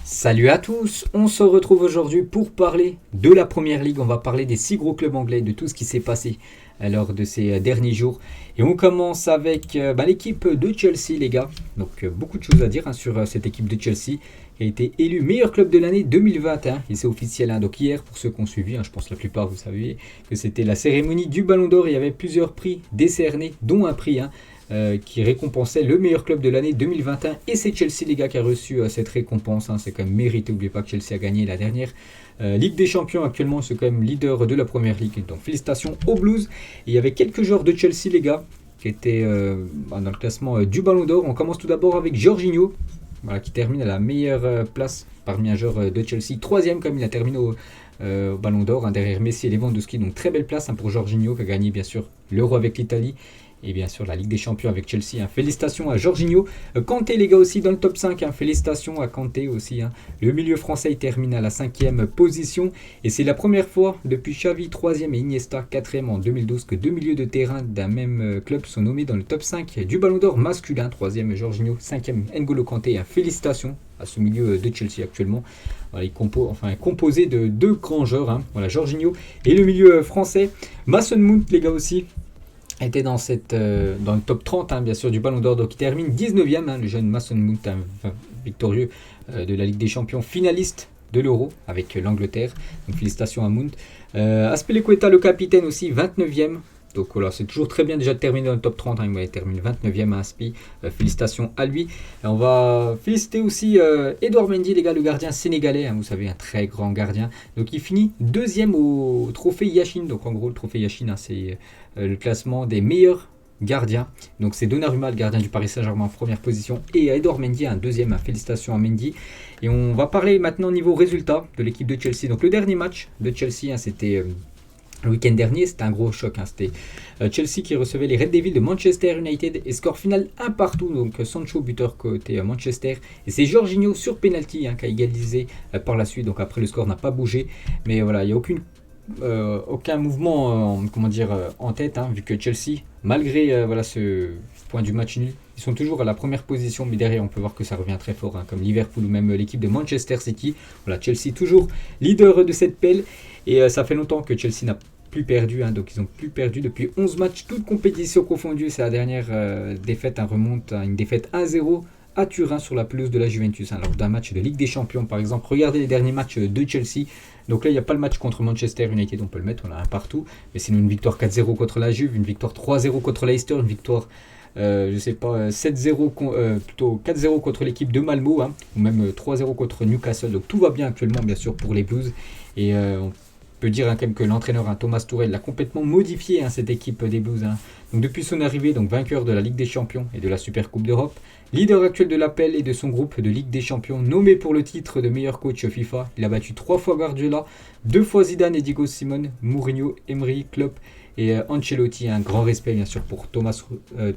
Salut à tous, on se retrouve aujourd'hui pour parler de la Première Ligue. On va parler des 6 gros clubs anglais, de tout ce qui s'est passé lors de ces derniers jours. Et on commence avec l'équipe de Chelsea, les gars. Donc beaucoup de choses à dire sur cette équipe de Chelsea qui a été élue meilleur club de l'année 2021. Et c'est officiel, donc hier, pour ceux qui ont suivi, je pense que la plupart vous savez que c'était la cérémonie du Ballon d'Or. Il y avait plusieurs prix décernés, dont un prix qui récompensait le meilleur club de l'année 2021. Et c'est Chelsea, les gars, qui a reçu cette récompense. C'est quand même mérité. N'oubliez pas que Chelsea a gagné la dernière Ligue des Champions. Actuellement, c'est quand même leader de la Première Ligue. Donc félicitations aux Blues. Et il y avait quelques joueurs de Chelsea, les gars, qui étaient dans le classement du Ballon d'Or. On commence tout d'abord avec Jorginho, qui termine à la meilleure place parmi un joueur de Chelsea. Troisième, comme il a terminé au Ballon d'Or, derrière Messi et Lewandowski. Donc très belle place pour Jorginho, qui a gagné bien sûr l'Euro avec l'Italie. Et bien sûr la Ligue des Champions avec Chelsea. Félicitations à Jorginho. Kanté, les gars, aussi dans le top 5. Félicitations à Kanté aussi. Le milieu français il termine à la 5e position. Et c'est la première fois depuis Xavi 3e et Iniesta 4e en 2012 que deux milieux de terrain d'un même club sont nommés dans le top 5 du Ballon d'Or masculin. 3e Jorginho, 5e N'Golo Kanté. Félicitations à ce milieu de Chelsea actuellement. Il est composé de deux grands joueurs. Jorginho et le milieu français. Mason Mount, les gars, aussi était dans le top 30 bien sûr du Ballon d'Or, donc il termine 19e, le jeune Mason Mount, victorieux de la Ligue des Champions, finaliste de l'Euro avec l'Angleterre. Donc félicitations à Mount. Azpilicueta, le capitaine, aussi 29e. Donc voilà, c'est toujours très bien déjà de terminer dans le top 30. Il termine 29e à Aspi. Félicitations à lui. Et on va féliciter aussi Edouard Mendy, les gars, le gardien sénégalais. Vous savez, un très grand gardien. Donc il finit deuxième au trophée Yashin. Donc en gros, le trophée Yashin, c'est le classement des meilleurs gardiens. Donc c'est Donnarumma, le gardien du Paris Saint-Germain, en première position. Et Edouard Mendy, un deuxième. Félicitations à Mendy. Et on va parler maintenant au niveau résultat de l'équipe de Chelsea. Donc le dernier match de Chelsea, c'était le week-end dernier. C'était un gros choc. C'était Chelsea qui recevait les Red Devils de Manchester United. Et score final 1 partout. Donc Sancho, buteur côté Manchester. Et c'est Jorginho sur penalty qui a égalisé par la suite. Donc après, le score n'a pas bougé. Mais voilà, il n'y a aucun mouvement en tête, vu que Chelsea, malgré ce point du match nul, ils sont toujours à la première position, mais derrière on peut voir que ça revient très fort, comme Liverpool ou même l'équipe de Manchester City. Chelsea toujours leader de cette pelle, et ça fait longtemps que Chelsea n'a plus perdu, donc ils n'ont plus perdu depuis 11 matchs, toutes compétitions confondues. C'est la dernière défaite, remonte à une défaite 1-0 à Turin sur la pelouse de la Juventus, lors d'un match de Ligue des Champions par exemple. Regardez les derniers matchs de Chelsea. Donc là, il n'y a pas le match contre Manchester United, on peut le mettre, on a un partout. Mais sinon, une victoire 4-0 contre la Juve, une victoire 3-0 contre Leicester, une victoire 7-0, plutôt 4-0 contre l'équipe de Malmo, ou même 3-0 contre Newcastle. Donc tout va bien actuellement, bien sûr, pour les Blues. Et on peut dire quand même que l'entraîneur Thomas Tuchel l'a complètement modifié, cette équipe des Blues. Donc depuis son arrivée, donc vainqueur de la Ligue des Champions et de la Super Coupe d'Europe, leader actuel de l'appel et de son groupe de Ligue des Champions, nommé pour le titre de meilleur coach FIFA. Il a battu 3 fois Guardiola, 2 fois Zidane et Diego Simone, Mourinho, Emery, Klopp et Ancelotti. Un grand respect bien sûr pour Thomas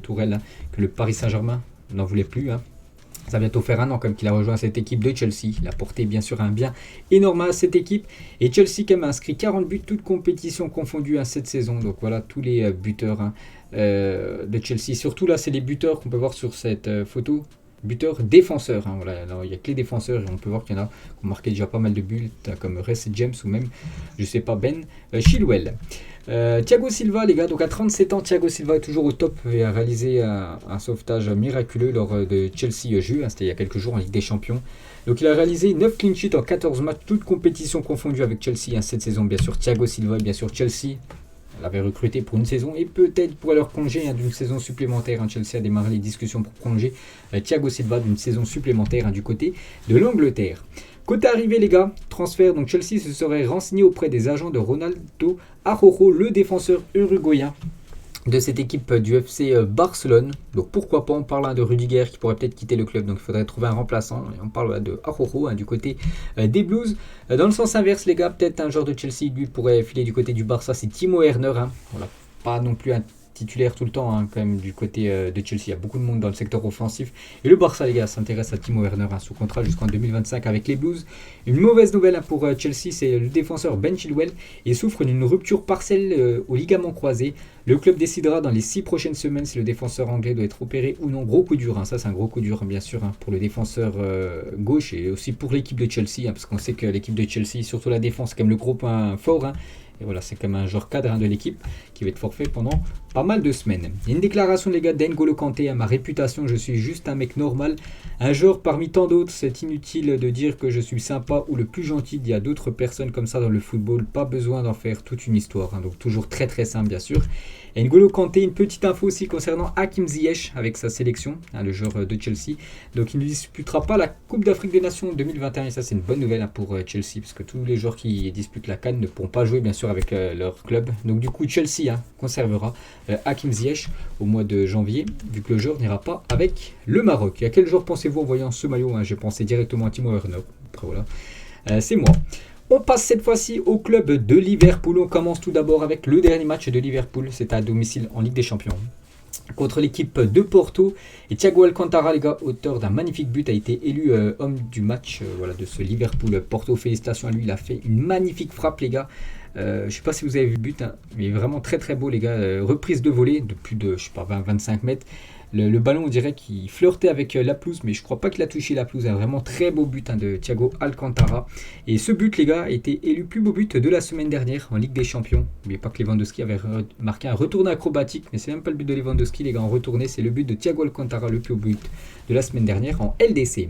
Tuchel, que le Paris Saint-Germain n'en voulait plus. Ça va bientôt faire 1 an comme qu'il a rejoint cette équipe de Chelsea. Il a porté bien sûr un bien énorme à cette équipe. Et Chelsea quand même a inscrit 40 buts, toutes compétitions confondues cette saison. Donc voilà tous les buteurs de Chelsea. Surtout là, c'est les buteurs qu'on peut voir sur cette photo. Buteurs défenseurs. Alors, il n'y a que les défenseurs et on peut voir qu'il y en a qui ont marqué déjà pas mal de buts, comme Reece James ou même, Ben Chilwell. Thiago Silva, les gars, donc à 37 ans, Thiago Silva est toujours au top et a réalisé un sauvetage miraculeux lors de Chelsea-Juve, c'était il y a quelques jours en Ligue des Champions. Donc il a réalisé 9 clean sheets en 14 matchs, toutes compétitions confondues avec Chelsea cette saison. Bien sûr, Thiago Silva et bien sûr Chelsea l'avait recruté pour une saison et peut-être pour leur prolonger d'une saison supplémentaire. Chelsea a démarré les discussions pour prolonger Thiago Silva d'une saison supplémentaire du côté de l'Angleterre. Côté arrivé, les gars, transfert, donc Chelsea se serait renseigné auprès des agents de Ronaldo Araujo, le défenseur uruguayen de cette équipe du FC Barcelone. Donc pourquoi pas, on parle de Rudiger qui pourrait peut-être quitter le club, donc il faudrait trouver un remplaçant. Et on parle de Araujo du côté des Blues. Dans le sens inverse, les gars, peut-être un joueur de Chelsea lui pourrait filer du côté du Barça, c'est Timo Werner. Voilà, pas non plus un titulaire tout le temps, hein, quand même, du côté de Chelsea. Il y a beaucoup de monde dans le secteur offensif. Et le Barça, les gars, s'intéresse à Timo Werner, hein, sous contrat jusqu'en 2025 avec les Blues. Une mauvaise nouvelle, hein, pour Chelsea, c'est le défenseur Ben Chilwell. Il souffre d'une rupture partielle au ligament croisé. Le club décidera dans les 6 prochaines semaines si le défenseur anglais doit être opéré ou non. Gros coup dur, hein, ça c'est un gros coup dur, bien sûr, hein, pour le défenseur gauche et aussi pour l'équipe de Chelsea, hein, parce qu'on sait que l'équipe de Chelsea, surtout la défense, c'est quand même le gros point fort, hein. Et voilà, c'est comme un joueur cadre, hein, de l'équipe qui va être forfait pendant pas mal de semaines. Il y a une déclaration, les gars, d'N'Golo Kanté, à ma réputation, je suis juste un mec normal. Un joueur parmi tant d'autres, c'est inutile de dire que je suis sympa ou le plus gentil. Il y a d'autres personnes comme ça dans le football, pas besoin d'en faire toute une histoire, hein. Donc toujours très très simple, bien sûr. N'Golo Kanté, une petite info aussi concernant Hakim Ziyech avec sa sélection, hein, le joueur de Chelsea. Donc il ne disputera pas la Coupe d'Afrique des Nations 2021 et ça c'est une bonne nouvelle, hein, pour Chelsea, parce que tous les joueurs qui disputent la CAN ne pourront pas jouer bien sûr avec leur club. Donc du coup Chelsea, hein, conservera Hakim Ziyech au mois de janvier, vu que le joueur n'ira pas avec le Maroc. Et à quel joueur pensez-vous en voyant ce maillot, hein? J'ai pensé directement à Timo Werner. Après voilà, c'est moi. On passe cette fois-ci au club de Liverpool. On commence tout d'abord avec le dernier match de Liverpool. C'est à domicile en Ligue des Champions contre l'équipe de Porto. Et Thiago Alcantara, les gars, auteur d'un magnifique but, a été élu homme du match, voilà, de ce Liverpool-Porto. Félicitations à lui, il a fait une magnifique frappe, les gars. Je ne sais pas si vous avez vu le but, hein, mais vraiment très très beau, les gars. Reprise de volée de plus de 20-25 mètres. Le ballon, on dirait qu'il flirtait avec la pelouse, mais je ne crois pas qu'il a touché la pelouse. Un vraiment très beau but, hein, de Thiago Alcantara. Et ce but, les gars, a été élu plus beau but de la semaine dernière en Ligue des Champions. N'oubliez pas que Lewandowski avait marqué un retourné acrobatique, mais c'est même pas le but de Lewandowski, les gars, en retourné. C'est le but de Thiago Alcantara, le plus beau but de la semaine dernière en LDC.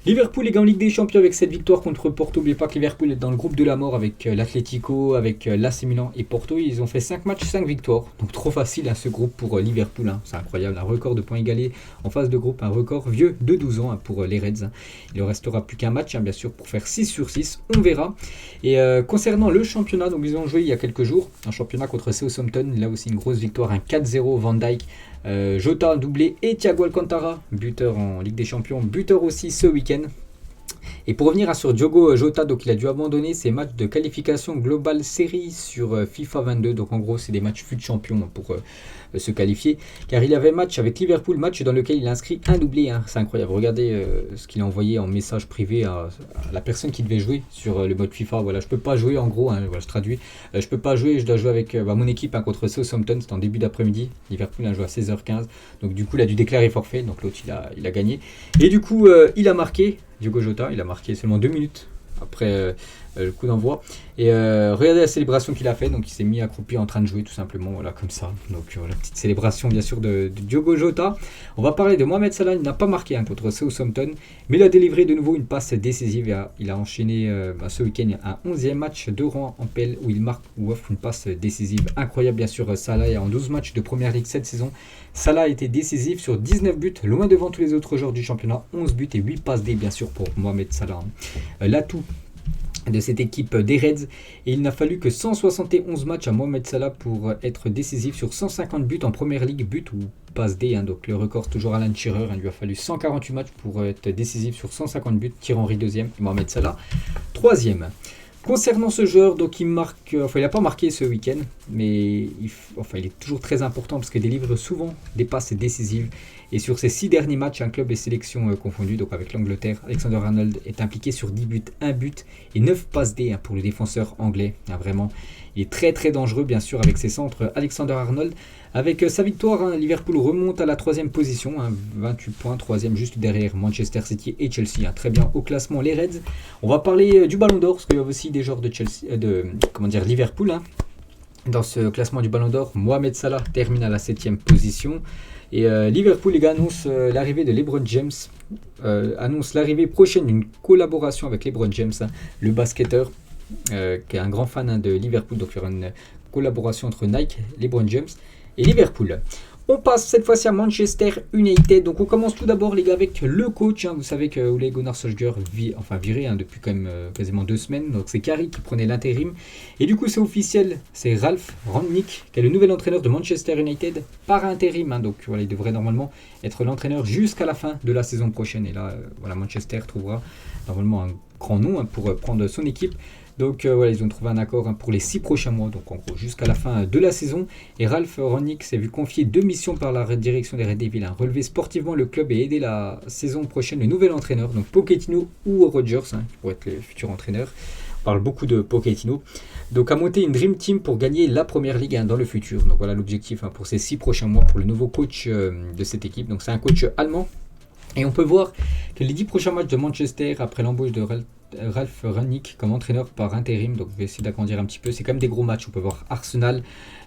Liverpool est en Ligue des Champions avec cette victoire contre Porto. N'oubliez pas que Liverpool est dans le groupe de la mort avec l'Atlético, avec l'AC Milan et Porto. Ils ont fait 5 matchs, 5 victoires. Donc trop facile, hein, ce groupe pour Liverpool, hein. C'est incroyable, un record de points égalés en phase de groupe, un record vieux de 12 ans, hein, pour les Reds, hein. Il ne restera plus qu'un match, hein, bien sûr, pour faire 6 sur 6. On verra. Et concernant le championnat, donc ils ont joué il y a quelques jours un championnat contre Southampton. Là aussi une grosse victoire, un 4-0. Van Dijk, Jota doublé et Thiago Alcantara, buteur en Ligue des Champions, buteur aussi ce week-end. Et pour revenir sur Diogo Jota, donc il a dû abandonner ses matchs de qualification globale série sur FIFA 22. Donc en gros, c'est des matchs FUT champion pour se qualifier. Car il avait match avec Liverpool, match dans lequel il a inscrit un doublé, hein. C'est incroyable. Regardez ce qu'il a envoyé en message privé à la personne qui devait jouer sur le mode FIFA. Voilà, je peux pas jouer en gros, hein, voilà, je traduis. Je peux pas jouer, je dois jouer avec mon équipe, hein, contre Southampton. C'est en début d'après-midi. Liverpool a joué à 16h15. Donc du coup, il a dû déclarer forfait. Donc l'autre, il a gagné. Et du coup, il a marqué. Diogo Jota, il a marqué seulement 2 minutes après le coup d'envoi. Et regardez la célébration qu'il a fait. Donc il s'est mis accroupi en train de jouer tout simplement, voilà, comme ça. Donc voilà, petite célébration bien sûr de Diogo Jota. On va parler de Mohamed Salah. Il n'a pas marqué, hein, contre Southampton, mais il a délivré de nouveau une passe décisive. Et il a enchaîné ce week-end un 11e match de rang en PL où il marque ou offre une passe décisive. Incroyable bien sûr, Salah. Et en 12 matchs de Première Ligue cette saison, Salah a été décisif sur 19 buts, loin devant tous les autres joueurs du championnat. 11 buts et 8 passes D bien sûr pour Mohamed Salah, hein. L'atout de cette équipe des Reds, et il n'a fallu que 171 matchs à Mohamed Salah pour être décisif sur 150 buts en Première Ligue, but ou passe D, hein. Donc le record toujours Alan Shearer, hein. Il lui a fallu 148 matchs pour être décisif sur 150 buts. Thierry Henry 2e et Mohamed Salah 3e. Concernant ce joueur, donc il marque, il n'a pas marqué ce week-end, mais il est toujours très important parce qu'il délivre souvent des passes décisives. Et sur ses 6 derniers matchs, un club et sélection confondus, donc avec l'Angleterre, Alexander-Arnold est impliqué sur 10 buts, 1 but et 9 passes D, hein, pour le défenseur anglais, hein, vraiment. Il est très très dangereux bien sûr avec ses centres, Alexander-Arnold. Avec sa victoire, hein, Liverpool remonte à la 3e position, hein, 28 points, 3e juste derrière Manchester City et Chelsea, hein, très bien au classement les Reds. On va parler du Ballon d'Or, parce qu'il y a aussi des joueurs de Liverpool, hein. Dans ce classement du Ballon d'Or, Mohamed Salah termine à la 7e position. Et Liverpool, les gars, annonce l'arrivée de LeBron James, annonce l'arrivée prochaine d'une collaboration avec LeBron James, hein, le basketteur, qui est un grand fan, hein, de Liverpool. Donc il y aura une collaboration entre Nike, LeBron James et Liverpool. On passe cette fois-ci à Manchester United. Donc on commence tout d'abord, les gars, avec le coach, hein. Vous savez que Ole Gunnar Solskjaer viré, hein, depuis quand même quasiment 2 semaines. Donc c'est Carrick qui prenait l'intérim. Et du coup c'est officiel, c'est Ralph Rangnick qui est le nouvel entraîneur de Manchester United par intérim, hein. Donc voilà, il devrait normalement être l'entraîneur jusqu'à la fin de la saison prochaine. Et là, voilà, Manchester trouvera normalement un grand nom, hein, pour prendre son équipe Donc voilà, ils ont trouvé un accord pour les 6 prochains mois, donc en gros jusqu'à la fin de la saison. Et Ralph Rangnick s'est vu confier 2 missions par la direction des Red Devils, relever sportivement le club et aider la saison prochaine le nouvel entraîneur, donc Pochettino ou Rodgers, qui pourraient être les futurs entraîneurs. On parle beaucoup de Pochettino. Donc à monter une Dream Team pour gagner la Première Ligue dans le futur. Donc voilà l'objectif pour ces 6 prochains mois pour le nouveau coach de cette équipe. Donc c'est un coach allemand. Et on peut voir que les 10 prochains matchs de Manchester, après l'embauche de Ralph Rangnick comme entraîneur par intérim, donc je vais essayer d'agrandir un petit peu, c'est quand même des gros matchs. On peut voir Arsenal,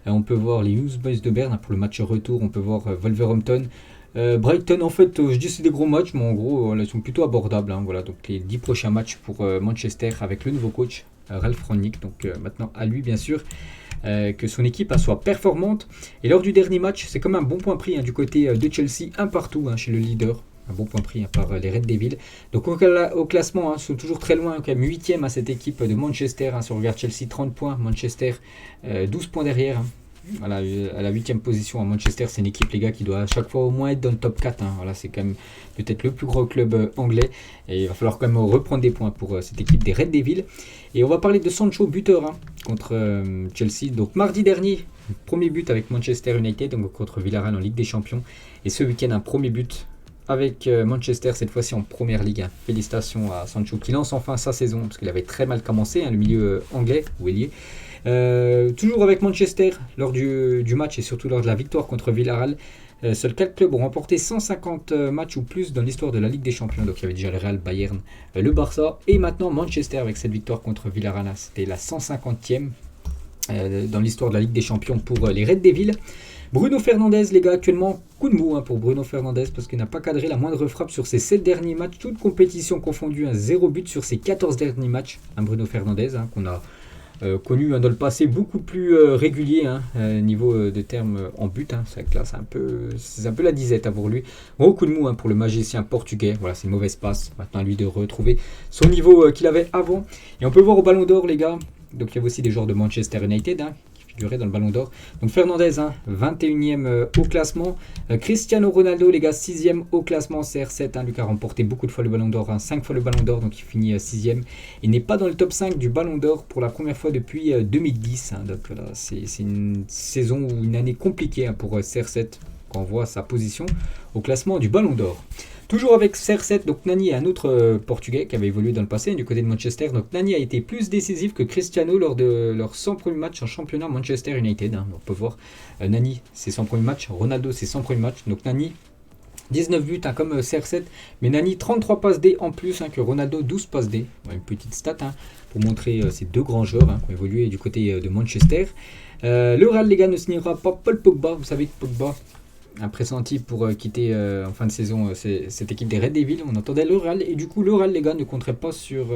on peut voir les Young Boys de Berne pour le match retour, on peut voir Wolverhampton. Brighton, en fait, je dis c'est des gros matchs, mais en gros, ils sont plutôt abordables. Voilà, donc les 10 prochains matchs pour Manchester avec le nouveau coach, Ralph Rangnick. Donc maintenant, à lui, bien sûr, que son équipe soit performante. Et lors du dernier match, c'est comme un bon point pris du côté de Chelsea, un partout chez le leader. Un bon point pris par les Red Devils. Donc au classement, ils sont toujours très loin, quand même 8e à cette équipe de Manchester. Si on regarde Chelsea, 30 points, Manchester 12 points derrière. Voilà, à la 8e position à Manchester, c'est une équipe, les gars, qui doit à chaque fois au moins être dans le top 4. Voilà, c'est quand même peut-être le plus gros club anglais. Et il va falloir quand même reprendre des points pour cette équipe des Red Devils. Et on va parler de Sancho, buteur contre Chelsea. Donc mardi dernier, premier but avec Manchester United, donc contre Villarreal en Ligue des Champions. Et ce week-end, un premier but avec Manchester, cette fois-ci en Première Ligue. Félicitations à Sancho qui lance enfin sa saison, parce qu'il avait très mal commencé, le milieu anglais, ou ailier. Toujours avec Manchester, lors du match et surtout lors de la victoire contre Villarreal, seuls 4 clubs ont remporté 150 matchs ou plus dans l'histoire de la Ligue des Champions. Donc il y avait déjà le Real, Bayern, le Barça, et maintenant Manchester avec cette victoire contre Villarreal. C'était la 150e dans l'histoire de la Ligue des Champions pour les Red Devils. Bruno Fernandes, les gars, actuellement, coup de mou pour Bruno Fernandes, parce qu'il n'a pas cadré la moindre frappe sur ses 7 derniers matchs, toutes compétitions confondues, 0 but sur ses 14 derniers matchs. Bruno Fernandes, qu'on a connu dans le passé beaucoup plus régulier, niveau de termes en but. C'est vrai que là, c'est un peu la disette pour lui. Gros coup de mou pour le magicien portugais. Voilà, c'est une mauvaise passe. Maintenant, à lui de retrouver son niveau qu'il avait avant. Et on peut voir au Ballon d'Or, les gars. Donc, il y avait aussi des joueurs de Manchester United, dans le Ballon d'Or. Donc Fernandez, 21e au classement. Cristiano Ronaldo, les gars, 6e au classement. CR7, lui qui a remporté beaucoup de fois le Ballon d'Or, 5 fois le Ballon d'Or, donc il finit 6e. Il n'est pas dans le top 5 du Ballon d'Or pour la première fois depuis 2010. Donc voilà, c'est une saison ou une année compliquée pour CR7 quand on voit sa position au classement du Ballon d'Or. Toujours avec CR7, donc Nani est un autre Portugais qui avait évolué dans le passé du côté de Manchester. Donc Nani a été plus décisif que Cristiano lors de leurs 100 premiers matchs en championnat Manchester United. On peut voir Nani, ses 100 premiers matchs, Ronaldo, ses 100 premiers matchs. Donc Nani, 19 buts comme CR7, mais Nani, 33 passes D en plus que Ronaldo, 12 passes D. Une petite stat pour montrer ces deux grands joueurs qui ont évolué du côté de Manchester. Le Real, les gars, ne signera pas Paul Pogba. Vous savez que Pogba, un pressenti pour quitter en fin de saison cette équipe des Red Devils. On entendait le Real, et du coup le Real, les gars, ne compterait pas sur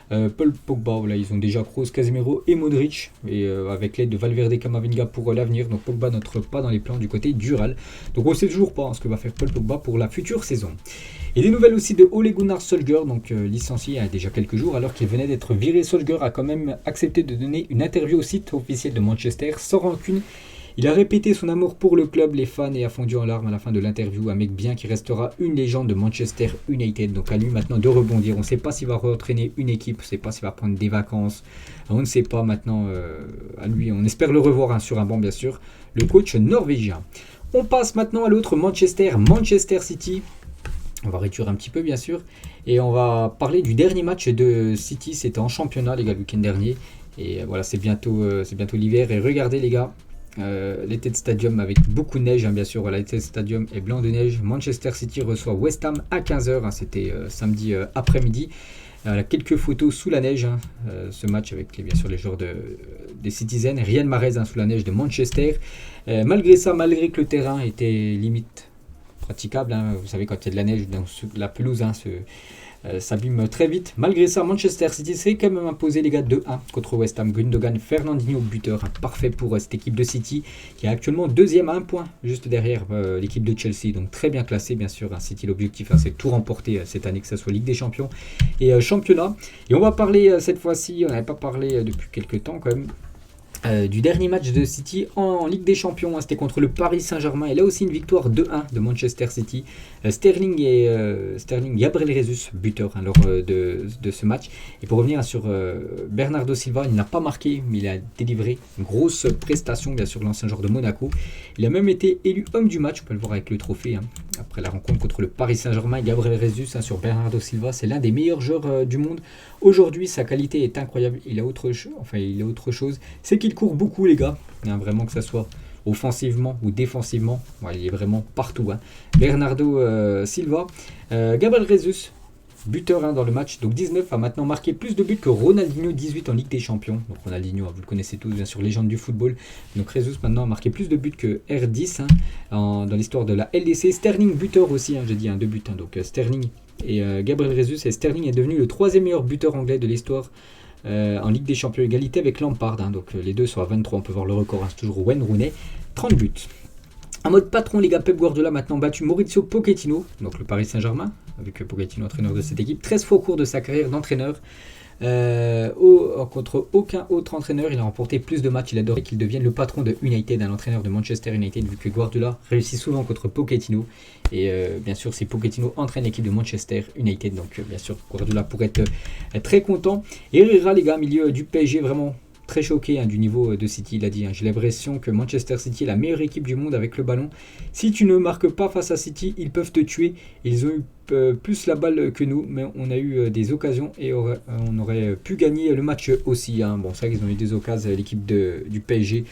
Paul Pogba. Voilà, ils ont déjà Kroos, Casemiro et Modric, et avec l'aide de Valverde, Camavinga pour l'avenir. Donc Pogba n'entre pas dans les plans du côté du Real. Donc on ne sait toujours pas ce que va faire Paul Pogba pour la future saison. Et des nouvelles aussi de Ole Gunnar Solskjaer, donc licencié il y a déjà quelques jours alors qu'il venait d'être viré. Solskjaer a quand même accepté de donner une interview au site officiel de Manchester sans rancune. Il a répété son amour pour le club, les fans, et a fondu en larmes à la fin de l'interview. Un mec bien qui restera une légende de Manchester United. Donc à lui maintenant de rebondir. On ne sait pas s'il va entraîner une équipe, on ne sait pas s'il va prendre des vacances. On ne sait pas maintenant à lui. On espère le revoir sur un banc, bien sûr. Le coach norvégien. On passe maintenant à l'autre, Manchester City. On va réduire un petit peu, bien sûr. Et on va parler du dernier match de City. C'était en championnat, les gars, le week-end dernier. Et voilà, c'est bientôt l'hiver. Et regardez, les gars. L'Etihad Stadium avec beaucoup de neige, bien sûr. Voilà, l'Etihad Stadium est blanc de neige. Manchester City reçoit West Ham à 15h. C'était samedi après-midi. Quelques photos sous la neige. Ce match avec bien sûr les joueurs des Citizens. Riyad Mahrez sous la neige de Manchester. Malgré ça, malgré que le terrain était limite praticable, vous savez, quand il y a de la neige dans la pelouse, s'abîme très vite. Malgré ça, Manchester City s'est quand même imposé, les gars, 2-1 contre West Ham. Gundogan, Fernandinho, buteur, parfait pour cette équipe de City qui est actuellement deuxième à 1 point, juste derrière l'équipe de Chelsea. Donc très bien classé, bien sûr. City, l'objectif, c'est tout remporter cette année, que ce soit Ligue des Champions et championnat. Et on va parler cette fois-ci, on n'avait pas parlé depuis quelques temps quand même, du dernier match de City en Ligue des Champions, c'était contre le Paris Saint-Germain, et là aussi une victoire 2-1 de Manchester City. Sterling Gabriel Jesus, buteur lors de ce match. Et pour revenir sur Bernardo Silva, il n'a pas marqué, mais il a délivré une grosse prestation, bien sûr, l'ancien joueur de Monaco. Il a même été élu homme du match, on peut le voir avec le trophée, après la rencontre contre le Paris Saint-Germain. Gabriel Jesus sur Bernardo Silva, c'est l'un des meilleurs joueurs du monde. Aujourd'hui, sa qualité est incroyable, il a autre chose, c'est qu'il court beaucoup, les gars, vraiment, que ça soit offensivement ou défensivement, il est vraiment partout. Bernardo Silva, Gabriel Jesus, buteur dans le match, donc 19, a maintenant marqué plus de buts que Ronaldinho, 18 en Ligue des Champions. Donc Ronaldinho, vous le connaissez tous, bien sûr, légende du football. Donc Jesus maintenant a marqué plus de buts que R10 dans l'histoire de la LDC. Sterling, buteur aussi, j'ai dit 2 buts, donc Sterling et Gabriel Jesus. Et Sterling est devenu le 3e meilleur buteur anglais de l'histoire en Ligue des Champions, égalité avec Lampard. Donc les deux sont à 23, on peut voir le record, c'est toujours Wayne Rooney, 30 buts. En mode patron, les gars, Pep Guardiola maintenant battu Maurizio Pochettino, donc le Paris Saint-Germain, avec Pochettino entraîneur de cette équipe, 13 fois au cours de sa carrière d'entraîneur. Contre aucun autre entraîneur, il a remporté plus de matchs. Il adorait qu'il devienne le patron de United, l'entraîneur de Manchester United, vu que Guardiola réussit souvent contre Pochettino. Et bien sûr, si Pochettino entraîne l'équipe de Manchester United, donc bien sûr, Guardiola pourrait être très content. Et Herrera, les gars, milieu du PSG, vraiment très choqué du niveau de City. Il a dit, j'ai l'impression que Manchester City est la meilleure équipe du monde avec le ballon. Si tu ne marques pas face à City, ils peuvent te tuer. Ils ont eu plus la balle que nous, mais on a eu des occasions et on aurait pu gagner le match aussi. Bon, c'est vrai qu'ils ont eu des occasions, l'équipe du PSG.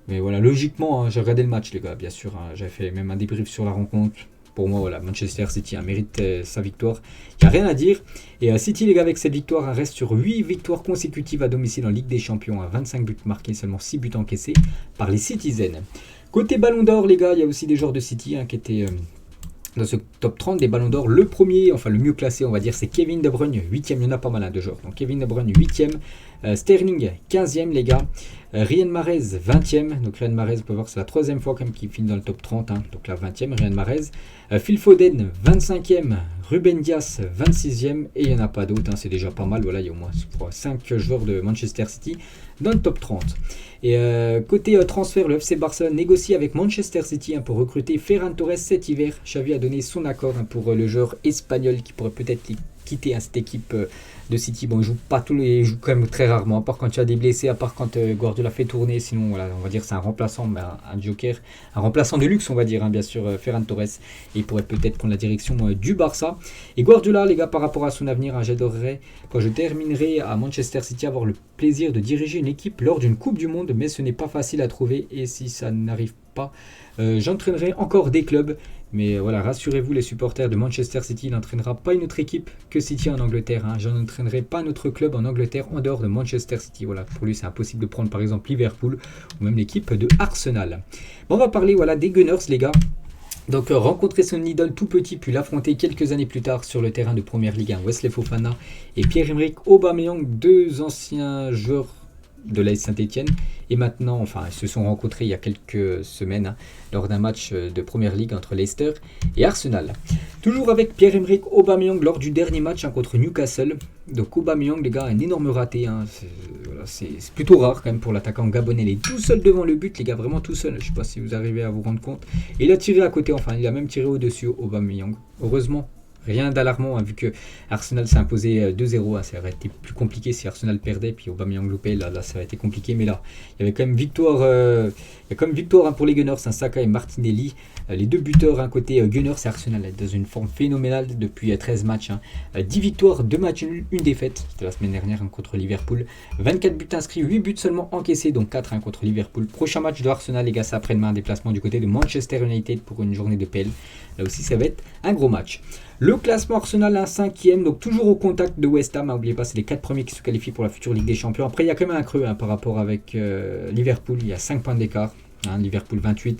Mais voilà, logiquement, j'ai regardé le match, les gars, bien sûr. J'avais fait même un débrief sur la rencontre. Pour moi, voilà, Manchester City mérite sa victoire. Il n'y a rien à dire. Et City, les gars, avec cette victoire, reste sur 8 victoires consécutives à domicile en Ligue des Champions. 25 buts marqués, seulement 6 buts encaissés par les Citizens. Côté Ballon d'Or, les gars, il y a aussi des joueurs de City qui étaient dans ce top 30 des Ballons d'Or. Le premier, enfin le mieux classé, on va dire, c'est Kevin De Bruyne, 8e. Il y en a pas mal de joueurs. Donc Kevin De Bruyne, 8e. Sterling, 15e, les gars. Riyad Mahrez, 20e. Donc Riyad Mahrez, on peut voir que c'est la 3e fois quand même qu'il finit dans le top 30. Donc la 20e, Riyad Mahrez. Phil Foden, 25e. Ruben Dias, 26e. Et il n'y en a pas d'autres, c'est déjà pas mal. Voilà, il y a au moins 5 joueurs de Manchester City dans le top 30. Et côté transfert, le FC Barcelone négocie avec Manchester City pour recruter Ferran Torres cet hiver. Xavi a donné son accord pour le joueur espagnol qui pourrait peut-être quitter cette équipe de City. Bon, il joue pas il joue quand même très rarement, à part quand il y a des blessés, à part quand Guardiola fait tourner. Sinon, voilà, on va dire c'est un remplaçant, un joker, un remplaçant de luxe, on va dire, bien sûr, Ferran Torres. Et il pourrait peut-être prendre la direction du Barça. Et Guardiola, les gars, par rapport à son avenir, j'adorerais, quand je terminerai à Manchester City, avoir le plaisir de diriger une équipe lors d'une Coupe du Monde, mais ce n'est pas facile à trouver. Et si ça n'arrive pas, j'entraînerai encore des clubs. Mais voilà, rassurez-vous les supporters de Manchester City, il n'entraînera pas une autre équipe que City en Angleterre. Je n'entraînerai pas un autre club en Angleterre en dehors de Manchester City. Voilà, pour lui c'est impossible de prendre par exemple Liverpool ou même l'équipe de Arsenal. Bon, on va parler des Gunners, les gars. Donc rencontrer son idole tout petit puis l'affronter quelques années plus tard sur le terrain de Première Ligue 1, Wesley Fofana et Pierre-Emerick Aubameyang, 2 anciens joueurs de l'AS Saint-Etienne, et maintenant, ils se sont rencontrés il y a quelques semaines lors d'un match de Première Ligue entre Leicester et Arsenal. Toujours avec Pierre-Emerick Aubameyang lors du dernier match contre Newcastle. Donc Aubameyang, les gars, un énorme raté. C'est plutôt rare quand même pour l'attaquant gabonais. Il est tout seul devant le but, les gars, vraiment tout seul. Je ne sais pas si vous arrivez à vous rendre compte. Et il a tiré à côté, il a même tiré au-dessus, Aubameyang. Heureusement. Rien d'alarmant, vu que Arsenal s'est imposé 2-0. Ça aurait été plus compliqué si Arsenal perdait, puis Aubameyang loupait. Là, ça aurait été compliqué. Mais là, il y avait quand même victoire. Il y a quand même victoire pour les Gunners, Saka et Martinelli. Les 2 buteurs côté Gunners et Arsenal dans une forme phénoménale depuis 13 matchs. 10 victoires, 2 matchs nuls, 1 défaite. C'était la semaine dernière contre Liverpool. 24 buts inscrits, 8 buts seulement encaissés, donc 4 contre Liverpool. Prochain match de Arsenal, les gars, c'est après-demain, un déplacement du côté de Manchester United pour une journée de PL. Là aussi, ça va être un gros match. Le classement Arsenal, 5e, donc toujours au contact de West Ham. N'oubliez pas, c'est les 4 premiers qui se qualifient pour la future Ligue des Champions. Après, il y a quand même un creux par rapport avec Liverpool. Il y a 5 points d'écart. Liverpool 28,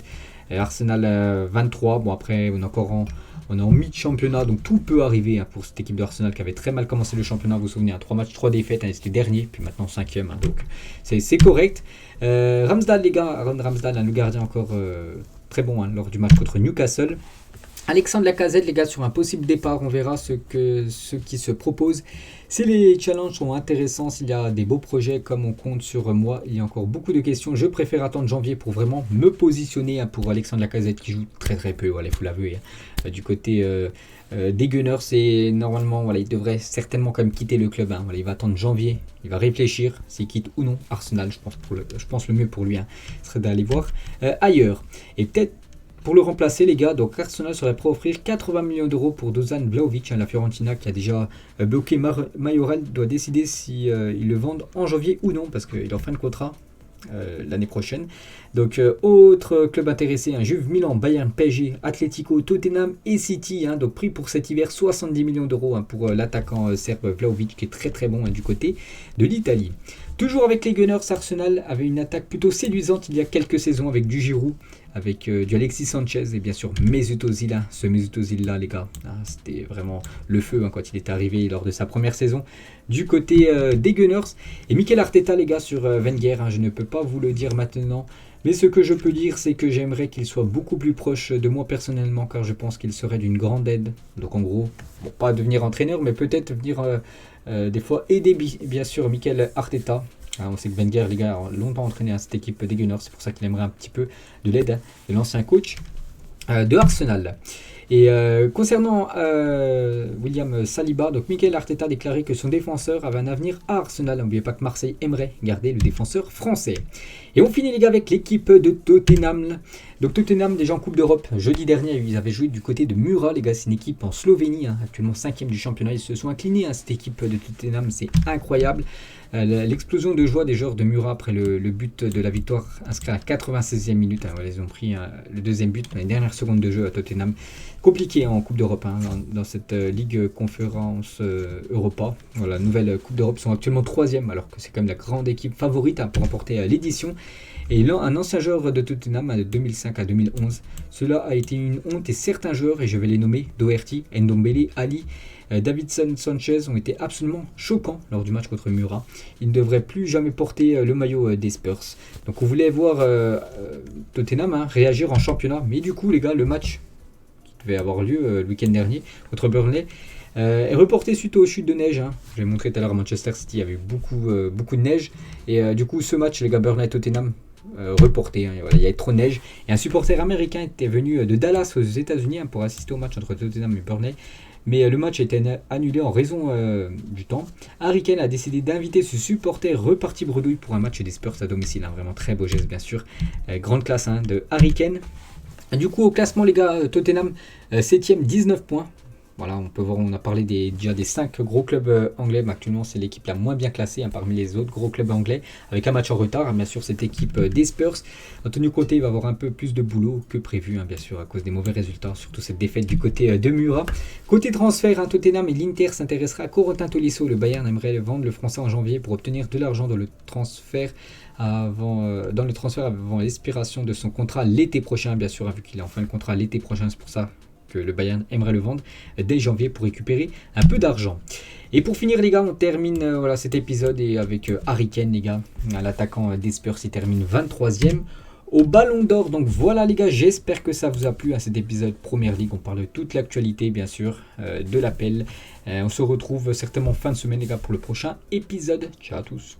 et Arsenal 23. Bon, après, on est en mi-championnat, donc tout peut arriver pour cette équipe d'Arsenal qui avait très mal commencé le championnat. Vous vous souvenez, 3 matchs, 3 défaites. C'était dernier, puis maintenant 5e. Donc c'est correct. Ramsdale, les gars, Aaron Ramsdale, le gardien encore très bon lors du match contre Newcastle. Alexandre Lacazette, les gars, sur un possible départ, on verra ce qui se propose. Si les challenges sont intéressants, s'il y a des beaux projets comme on compte sur moi, il y a encore beaucoup de questions. Je préfère attendre janvier pour vraiment me positionner pour Alexandre Lacazette qui joue très très peu, il faut l'avouer. Du côté des Gunners, c'est normalement, il devrait certainement quand même quitter le club. Il va attendre janvier, il va réfléchir s'il quitte ou non Arsenal. Je pense le mieux pour lui serait d'aller voir ailleurs. Et peut-être pour le remplacer, les gars, donc Arsenal serait prêt à offrir 80 millions d'euros pour Dusan Vlahovic, la Fiorentina qui a déjà bloqué Mayoral, doit décider si ils le vendent en janvier ou non, parce qu'il est en fin de contrat l'année prochaine. Donc autre club intéressé, Juve, Milan, Bayern, PSG, Atlético, Tottenham et City, donc pris pour cet hiver 70 millions d'euros pour l'attaquant serbe Vlahovic qui est très très bon du côté de l'Italie. Toujours avec les Gunners, Arsenal avait une attaque plutôt séduisante il y a quelques saisons avec du Giroud, avec du Alexis Sanchez et bien sûr Mesut Ozil. Ce Mesut Ozil là, les gars, c'était vraiment le feu quand il est arrivé lors de sa première saison du côté des Gunners. Et Mikel Arteta, les gars, sur Wenger, je ne peux pas vous le dire maintenant, mais ce que je peux dire, c'est que j'aimerais qu'il soit beaucoup plus proche de moi personnellement, car je pense qu'il serait d'une grande aide. Donc en gros, pas devenir entraîneur, mais peut-être venir des fois aider bien sûr Mikel Arteta. On sait que Wenger, les gars, a longtemps entraîné cette équipe des Gunners, c'est pour ça qu'il aimerait un petit peu de l'aide de l'ancien coach de Arsenal. Et concernant William Saliba, donc Mikel Arteta a déclaré que son défenseur avait un avenir à Arsenal. N'oubliez pas que Marseille aimerait garder le défenseur français. Et on finit, les gars, avec l'équipe de Tottenham. Donc Tottenham, déjà en Coupe d'Europe, jeudi dernier, ils avaient joué du côté de Mura, les gars. C'est une équipe en Slovénie, actuellement 5e du championnat. Ils se sont inclinés, cette équipe de Tottenham, c'est incroyable. L'explosion de joie des joueurs de Mura après le but de la victoire inscrit à la 96e minute. Ils ont pris le deuxième but dans les dernières secondes de jeu à Tottenham. Compliqué en Coupe d'Europe, dans cette Ligue Conférence Europa. La nouvelle Coupe d'Europe sont actuellement 3e, alors que c'est quand même la grande équipe favorite pour remporter l'édition. Et là, un ancien joueur de Tottenham de 2005 à 2011, cela a été une honte et certains joueurs, et je vais les nommer, Doherty, Ndombele, Ali, Davinson Sanchez ont été absolument choquants lors du match contre Mura. Ils ne devraient plus jamais porter le maillot des Spurs. Donc on voulait voir Tottenham réagir en championnat, mais du coup les gars, le match qui devait avoir lieu le week-end dernier contre Burnley est reporté suite aux chutes de neige. Je l'ai montré tout à l'heure à Manchester City, il y avait eu beaucoup de neige. Et du coup ce match, les gars, Burnley-Tottenham, reporté, il y avait trop de neige. Et un supporter américain était venu de Dallas aux États-Unis pour assister au match entre Tottenham et Burnley. Mais le match a été annulé en raison du temps. Harry Kane a décidé d'inviter ce supporter reparti bredouille pour un match des Spurs à domicile. Vraiment très beau geste, bien sûr. Grande classe de Harry Kane. Du coup, au classement, les gars, Tottenham 7e, 19 points. Voilà, on peut voir, on a parlé déjà des 5 gros clubs anglais, mais actuellement c'est l'équipe la moins bien classée parmi les autres gros clubs anglais, avec un match en retard, bien sûr cette équipe des Spurs. Antonio Conte va avoir un peu plus de boulot que prévu, bien sûr, à cause des mauvais résultats, surtout cette défaite du côté de Mura. Côté transfert, Tottenham et l'Inter s'intéressera à Corentin Tolisso. Le Bayern aimerait vendre le français en janvier pour obtenir de l'argent dans le transfert avant l'expiration de son contrat l'été prochain, bien sûr, vu qu'il est en fin de contrat l'été prochain, c'est pour ça que le Bayern aimerait le vendre dès janvier pour récupérer un peu d'argent. Et pour finir, les gars, on termine cet épisode et avec Harry Kane, les gars, l'attaquant des Spurs, il termine 23e au Ballon d'Or. Donc voilà, les gars, j'espère que ça vous a plu à cet épisode Première Ligue. On parle de toute l'actualité, bien sûr, de l'appel. On se retrouve certainement fin de semaine, les gars, pour le prochain épisode. Ciao à tous.